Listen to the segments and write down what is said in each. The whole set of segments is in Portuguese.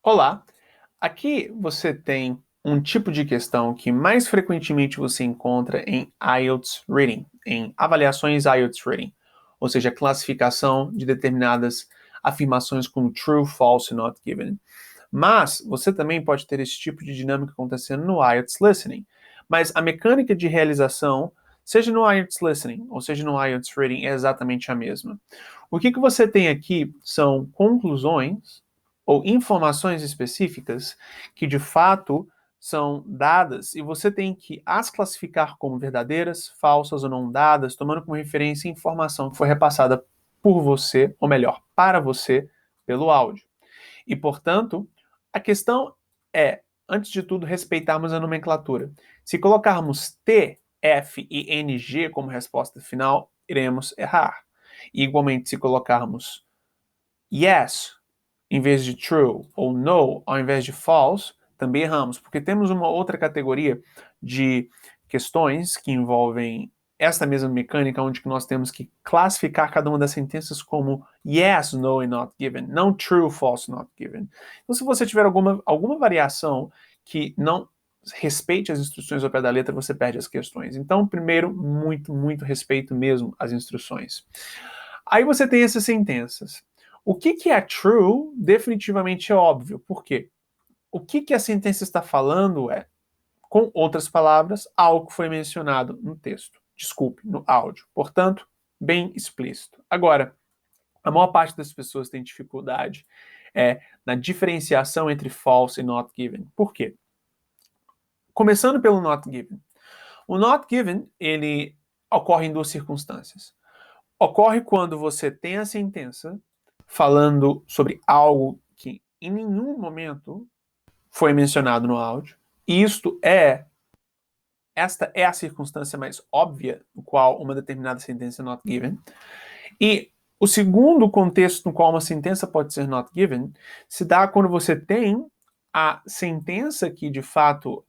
Olá, aqui você tem um tipo de questão que mais frequentemente você encontra em IELTS Reading, em avaliações IELTS Reading, ou seja, classificação de determinadas afirmações como true, false e not given. Mas você também pode ter esse tipo de dinâmica acontecendo no IELTS Listening. Mas a mecânica de realização, seja no IELTS Listening ou seja no IELTS Reading, é exatamente a mesma. O que você tem aqui são conclusões ou informações específicas que de fato são dadas e você tem que as classificar como verdadeiras, falsas ou não dadas, tomando como referência a informação que foi repassada por você, ou melhor, para você, pelo áudio. E, portanto, a questão é, antes de tudo, respeitarmos a nomenclatura. Se colocarmos T, F e NG como resposta final, iremos errar. E, igualmente, se colocarmos yes em vez de true ou no ao invés de false, também erramos, porque temos uma outra categoria de questões que envolvem esta mesma mecânica, onde nós temos que classificar cada uma das sentenças como yes, no e not given, não true, false, not given. Então, se você tiver alguma variação que não respeite as instruções ao pé da letra, você perde as questões. Então, primeiro, muito respeito mesmo às instruções. Aí você tem essas sentenças. O que é true, definitivamente é óbvio. Por quê? O que a sentença está falando é, com outras palavras, algo que foi mencionado no texto. Desculpe, no áudio. Portanto, bem explícito. Agora, a maior parte das pessoas tem dificuldade na diferenciação entre false e not given. Por quê? Começando pelo not given. O not given, ele ocorre em duas circunstâncias. Ocorre quando você tem a sentença falando sobre algo que em nenhum momento foi mencionado no áudio. E esta é a circunstância mais óbvia no qual uma determinada sentença é not given. E o segundo contexto no qual uma sentença pode ser not given se dá quando você tem a sentença que, de fato,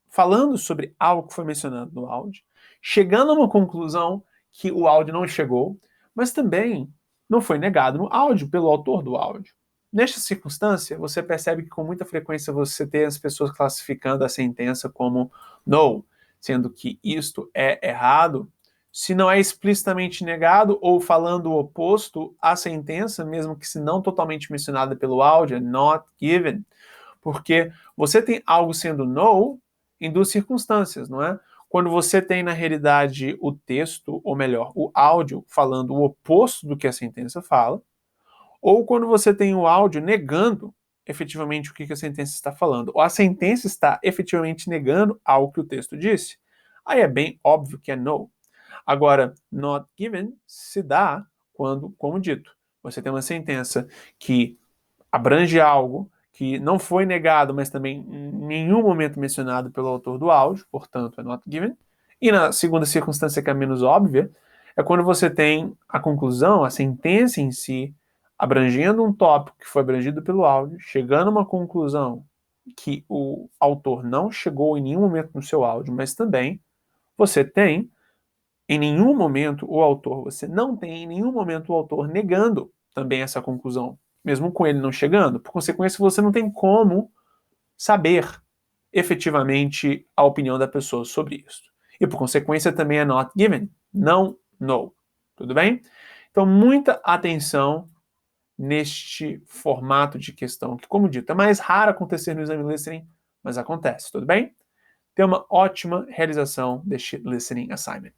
falando sobre algo que foi mencionado no áudio, chegando a uma conclusão que o áudio não chegou, mas também não foi negado no áudio pelo autor do áudio. Nesta circunstância, você percebe que com muita frequência você tem as pessoas classificando a sentença como no, sendo que isto é errado, se não é explicitamente negado ou falando o oposto, a sentença, mesmo que se não totalmente mencionada pelo áudio, é not given. Porque você tem algo sendo no em duas circunstâncias, não é? Quando você tem, na realidade, o texto, ou melhor, o áudio falando o oposto do que a sentença fala, ou quando você tem o áudio negando efetivamente o que a sentença está falando, ou a sentença está efetivamente negando algo que o texto disse. Aí é bem óbvio que é no. Agora, not given se dá quando, como dito, você tem uma sentença que abrange algo que não foi negado, mas também em nenhum momento mencionado pelo autor do áudio, portanto é not given. E na segunda circunstância, que é a menos óbvia, é quando você tem a conclusão, a sentença em si, abrangendo um tópico que foi abrangido pelo áudio, chegando a uma conclusão que o autor não chegou em nenhum momento no seu áudio, mas também você tem em nenhum momento o autor, você não tem em nenhum momento o autor negando também essa conclusão, mesmo com ele não chegando. Por consequência, você não tem como saber efetivamente a opinião da pessoa sobre isso. E por consequência também é not given, não no. Tudo bem? Então, muita atenção neste formato de questão, que, como dito, é mais raro acontecer no exame listening, mas acontece, tudo bem? Tenha uma ótima realização deste listening assignment.